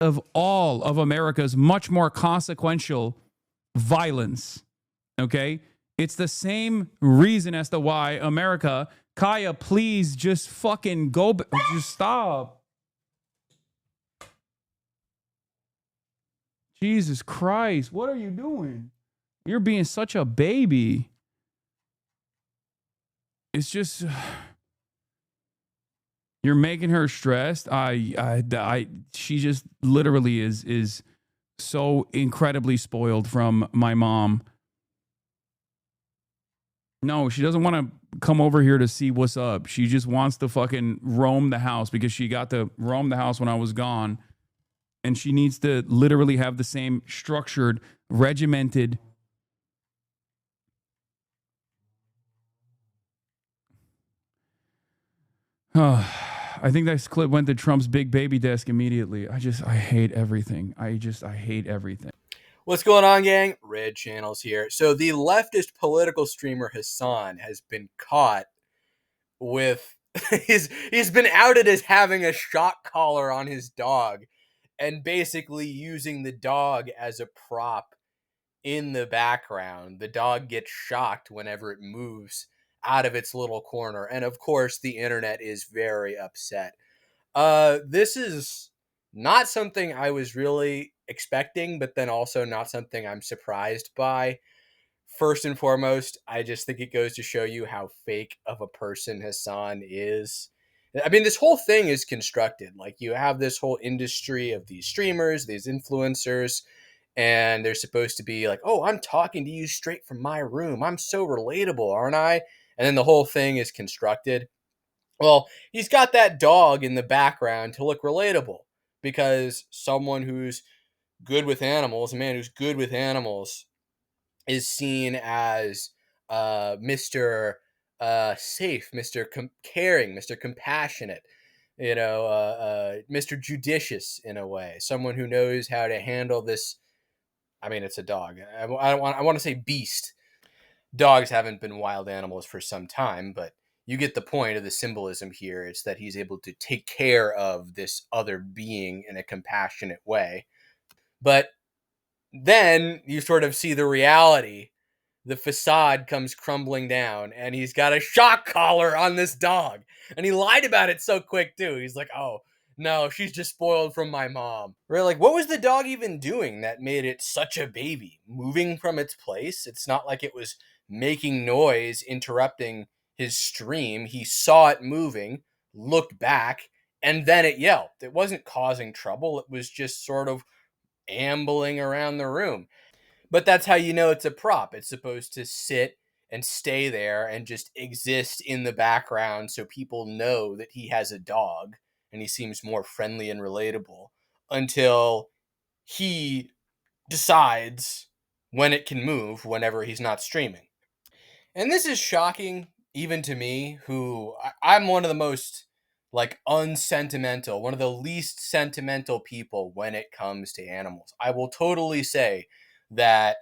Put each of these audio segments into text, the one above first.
of all of America's much more consequential violence. Okay? It's the same reason as to why America, Kaya, please just fucking go, just stop. Jesus Christ, what are you doing? You're being such a baby. It's just, you're making her stressed. She just literally is so incredibly spoiled from my mom. No, she doesn't want to come over here to see what's up. She just wants to fucking roam the house because she got to roam the house when I was gone. And she needs to literally have the same structured, regimented. I think that clip went to Trump's big baby desk immediately. I hate everything. I hate everything. What's going on, gang? Red Channels here. So the leftist political streamer Hasan has been caught with he's been outed as having a shock collar on his dog and basically using the dog as a prop in the background. The dog gets shocked whenever it moves out of its little corner, and of course the internet is very upset. This is not something I was really expecting, but then also not something I'm surprised by. First and foremost, I just think it goes to show you how fake of a person Hasan is. I mean, this whole thing is constructed. Like, you have this whole industry of these streamers, these influencers, and they're supposed to be like, oh, I'm talking to you straight from my room. I'm so relatable, aren't I? And then the whole thing is constructed. Well, he's got that dog in the background to look relatable because someone who's good with animals, a man who's good with animals, is seen as Mr. Safe, Mr. Caring, Mr. Compassionate, Mr. Judicious in a way, someone who knows how to handle this. I mean, it's a dog. I want to say beast. Dogs haven't been wild animals for some time, but you get the point of the symbolism here. It's that he's able to take care of this other being in a compassionate way. But then you sort of see the reality. The facade comes crumbling down, and he's got a shock collar on this dog. And he lied about it so quick, too. He's like, oh, no, she's just spoiled from my mom. Right? Like, what was the dog even doing that made it such a baby? Moving from its place? It's not like it was making noise, interrupting his stream. He saw it moving, looked back, and then it yelped. It wasn't causing trouble. It was just sort of ambling around the room. But that's how you know it's a prop. It's supposed to sit and stay there and just exist in the background so people know that he has a dog and he seems more friendly and relatable until he decides when it can move whenever he's not streaming. And this is shocking even to me, who I'm one of the most unsentimental, one of the least sentimental people when it comes to animals. I will totally say that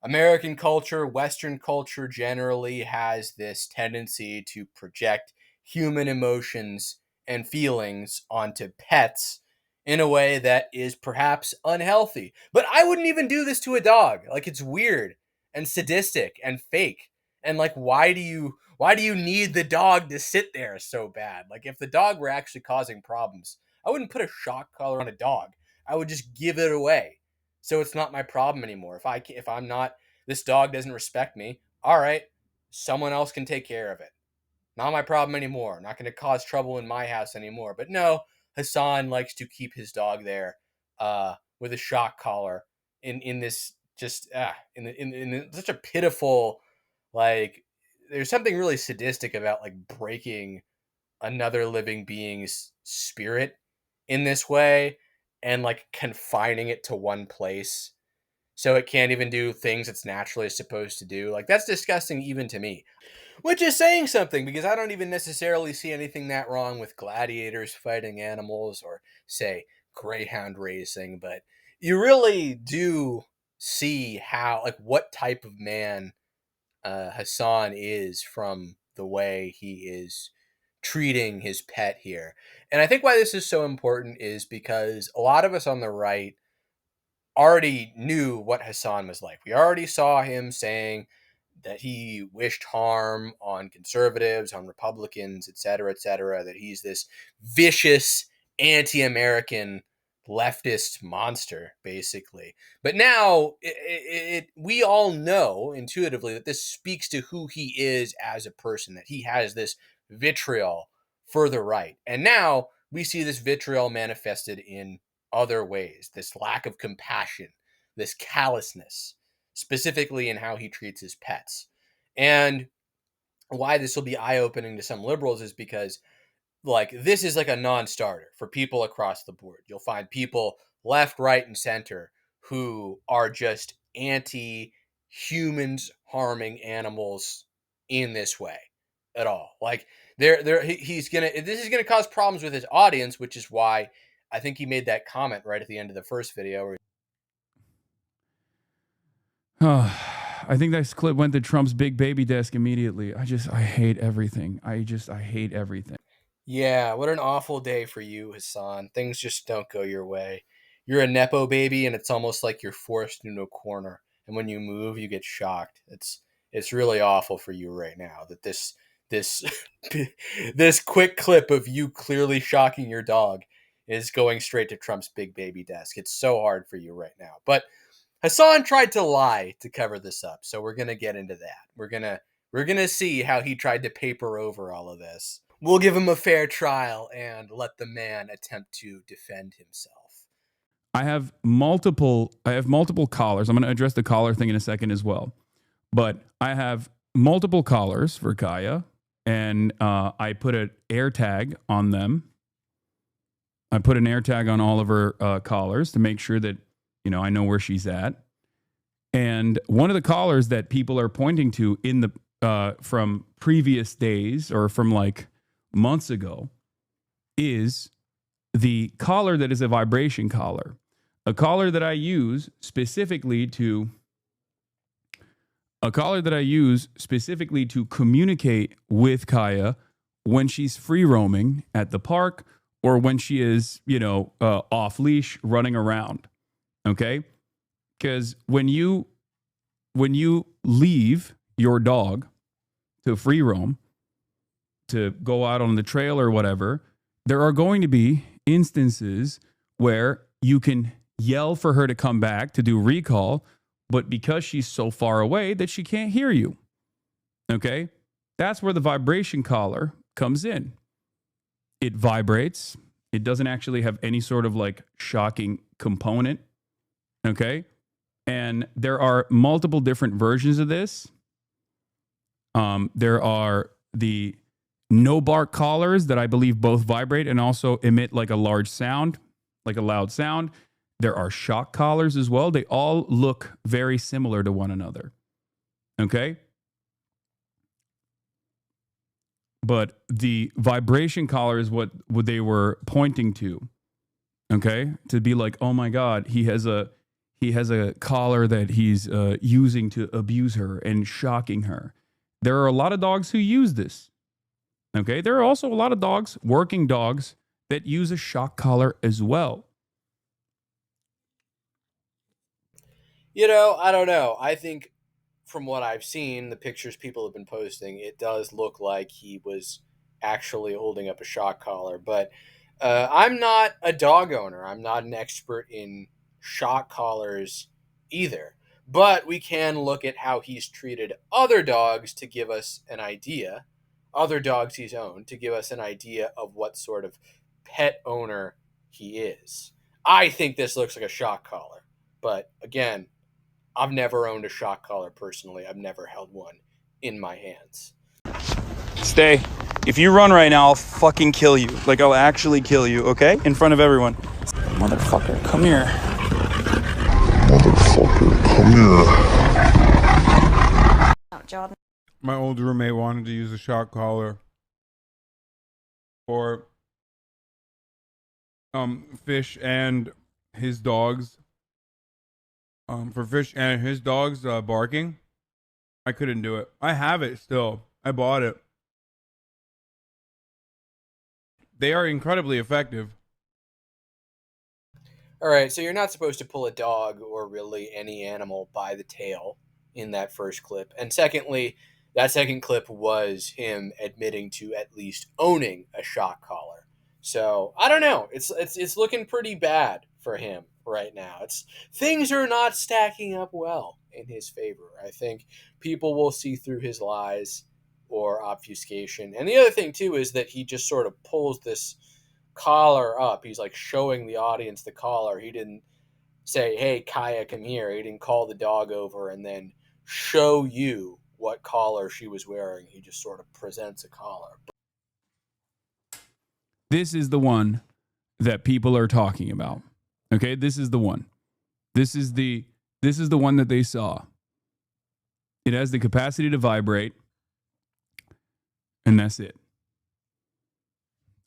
American culture, Western culture generally has this tendency to project human emotions and feelings onto pets in a way that is perhaps unhealthy. But I wouldn't even do this to a dog. Like, it's weird and sadistic and fake. And why do you need the dog to sit there so bad? Like, if the dog were actually causing problems, I wouldn't put a shock collar on a dog. I would just give it away. So it's not my problem anymore. If I'm not, this dog doesn't respect me, all right, someone else can take care of it. Not my problem anymore. Not going to cause trouble in my house anymore. But no, Hasan likes to keep his dog there with a shock collar in this just in such a pitiful, there's something really sadistic about breaking another living being's spirit in this way and confining it to one place so it can't even do things it's naturally supposed to do. That's disgusting even to me. Which is saying something, because I don't even necessarily see anything that wrong with gladiators fighting animals or, say, greyhound racing, but you really do see how, what type of man Hasan is from the way he is treating his pet here. And I think why this is so important is because a lot of us on the right already knew what Hasan was like. We already saw him saying that he wished harm on conservatives, on Republicans, et cetera, that he's this vicious anti-American leftist monster, basically. But now we all know intuitively that this speaks to who he is as a person, that he has this vitriol for the right. And now we see this vitriol manifested in other ways, this lack of compassion, this callousness, specifically in how he treats his pets. And why this will be eye-opening to some liberals is because like this is like a non-starter for people across the board. You'll find people left, right, and center who are just anti-humans harming animals in this way at all. Like he's gonna this is gonna cause problems with his audience, which is why I think he made that comment right at the end of the first video where I think that clip went to Trump's big baby desk immediately. I hate everything. I hate everything. yeah, what an awful day for you, Hasan. Things just don't go your way. You're a Nepo baby, and it's almost like you're forced into a corner. And when you move, you get shocked. It's really awful for you right now that this this quick clip of you clearly shocking your dog is going straight to Trump's big baby desk. It's so hard for you right now. But Hasan tried to lie to cover this up, so we're gonna get into that. We're gonna see how he tried to paper over all of this. We'll give him a fair trial and let the man attempt to defend himself. I have multiple collars. I'm going to address the collar thing in a second as well. But I have multiple collars for Kaya, and I put an air tag on them. I put an air tag on all of her collars to make sure that, I know where she's at. And one of the collars that people are pointing to in the from previous days or from like months ago is the collar that is a vibration collar, a collar that I use specifically to communicate with Kaya when she's free roaming at the park or when she is, off leash running around. Okay. Because when you leave your dog to free roam, to go out on the trail or whatever, there are going to be instances where you can yell for her to come back to do recall, but because she's so far away that she can't hear you. Okay? That's where the vibration collar comes in. It vibrates. It doesn't actually have any sort of like shocking component. Okay? And there are multiple different versions of this. There are the no bark collars that I believe both vibrate and also emit like a large sound, like a loud sound. There are shock collars as well. They all look very similar to one another. Okay? But the vibration collar is what they were pointing to. Okay? To be like, oh my God, he has a collar that he's using to abuse her and shocking her. There are a lot of dogs who use this. Okay, there are also a lot of dogs, working dogs, that use a shock collar as well. I don't know. I think from what I've seen, the pictures people have been posting, it does look like he was actually holding up a shock collar. But I'm not a dog owner. I'm not an expert in shock collars either. But we can look at how he's treated other dogs to give us an idea, other dogs he's owned, to give us an idea of what sort of pet owner he is. I think this looks like a shock collar. But again, I've never owned a shock collar personally. I've never held one in my hands. Stay. If you run right now, I'll fucking kill you. Like, I'll actually kill you, okay? In front of everyone. Motherfucker, come here. Jordan. My old roommate wanted to use a shock collar for Fish and his dogs. For Fish and his dogs barking. I couldn't do it. I have it still. I bought it. they are incredibly effective. All right, so you're not supposed to pull a dog or really any animal by the tail in that first clip. And secondly, that second clip was him admitting to at least owning a shock collar. So I don't know. It's looking pretty bad for him right now. Things are not stacking up well in his favor. I think people will see through his lies or obfuscation. And the other thing too is that he just sort of pulls this collar up. He's like showing the audience the collar. He didn't say, "Hey, Kaya, come here." He didn't call the dog over and then show you what collar she was wearing. He just sort of presents a collar. This is the one that people are talking about. Okay, this is the one. This is the one that they saw. It has the capacity to vibrate, and that's it.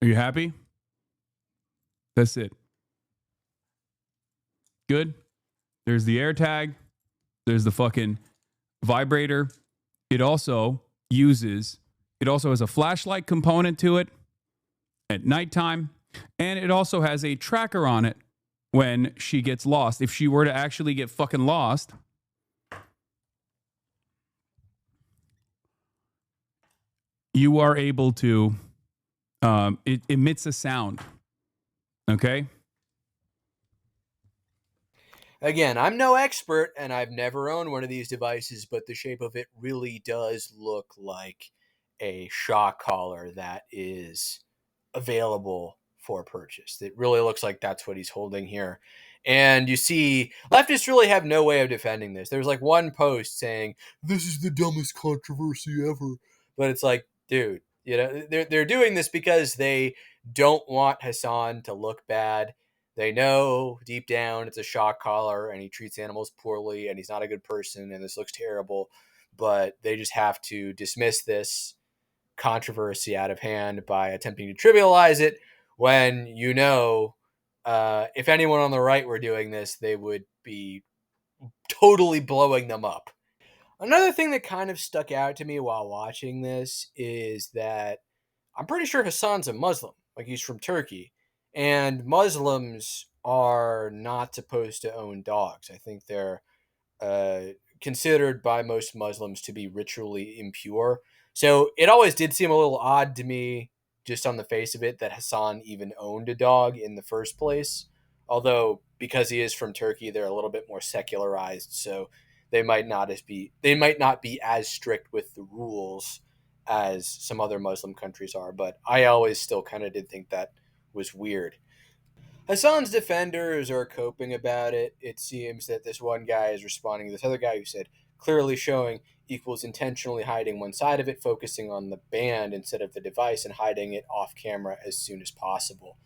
Are you happy? That's it. Good. There's the AirTag. There's the fucking vibrator. It also has a flashlight component to it at nighttime. And it also has a tracker on it when she gets lost. If she were to actually get fucking lost, you are able to, it emits a sound. Okay? Again, I'm no expert and I've never owned one of these devices, but the shape of it really does look like a shock collar that is available for purchase. It really looks like that's what he's holding here. And you see, leftists really have no way of defending this. There's like one post saying, "This is the dumbest controversy ever." But it's like, dude, they're doing this because they don't want Hasan to look bad. They know deep down it's a shock collar and he treats animals poorly and he's not a good person and this looks terrible. But they just have to dismiss this controversy out of hand by attempting to trivialize it when if anyone on the right were doing this, they would be totally blowing them up. Another thing that kind of stuck out to me while watching this is that I'm pretty sure Hasan's a Muslim, like he's from Turkey, and Muslims are not supposed to own dogs. I think they're considered by most Muslims to be ritually impure. So it always did seem a little odd to me, just on the face of it, that Hasan even owned a dog in the first place. Although, because he is from Turkey, they're a little bit more secularized, so they might not be as strict with the rules as some other Muslim countries are. But I always still kind of did think that was weird. Hasan's defenders are coping about it. It seems that this one guy is responding to this other guy who said, "Clearly showing equals intentionally hiding one side of it, focusing on the band instead of the device and hiding it off camera as soon as possible."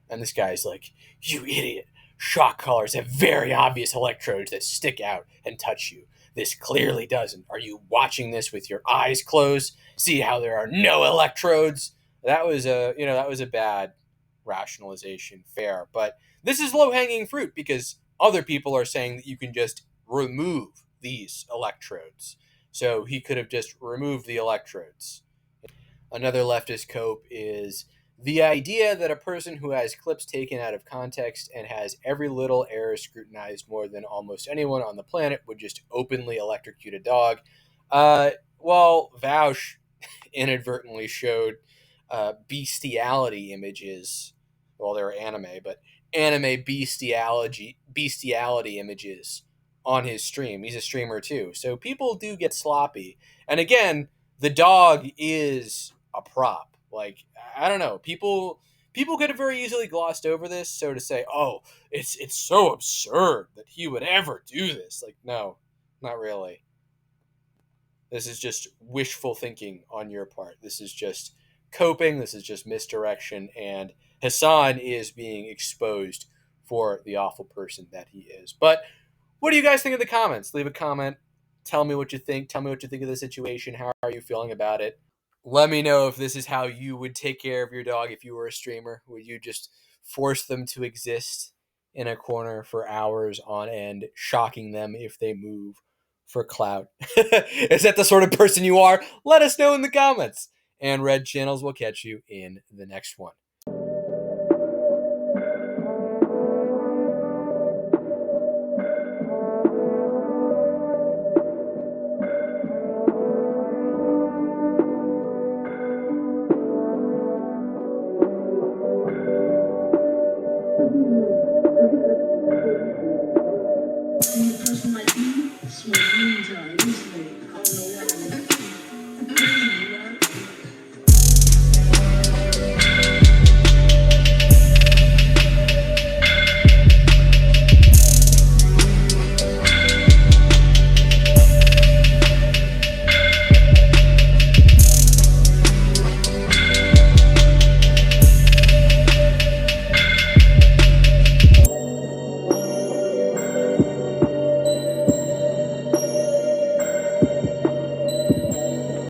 And this guy's like, "You idiot. Shock collars have very obvious electrodes that stick out and touch you. This clearly doesn't. Are you watching this with your eyes closed? See how there are no electrodes?" That was a bad rationalization. Fair, but this is low-hanging fruit because other people are saying that you can just remove these electrodes. So he could have just removed the electrodes. Another leftist cope is the idea that a person who has clips taken out of context and has every little error scrutinized more than almost anyone on the planet would just openly electrocute a dog. Vaush inadvertently showed bestiality images. Well, they're anime, but anime bestiality images on his stream. He's a streamer too, so people do get sloppy. And again, the dog is a prop. Like, I don't know, people could have very easily glossed over this. So to say, "Oh, it's so absurd that he would ever do this," like, no, not really. This is just wishful thinking on your part. This is just coping. This is just misdirection. And Hasan is being exposed for the awful person that he is. But what do you guys think in the comments? Leave a comment. Tell me what you think. Tell me what you think of the situation. How are you feeling about it? Let me know if this is how you would take care of your dog if you were a streamer. Would you just force them to exist in a corner for hours on end, shocking them if they move for clout? Is that the sort of person you are? Let us know in the comments. And Red Channels will catch you in the next one. Thank you.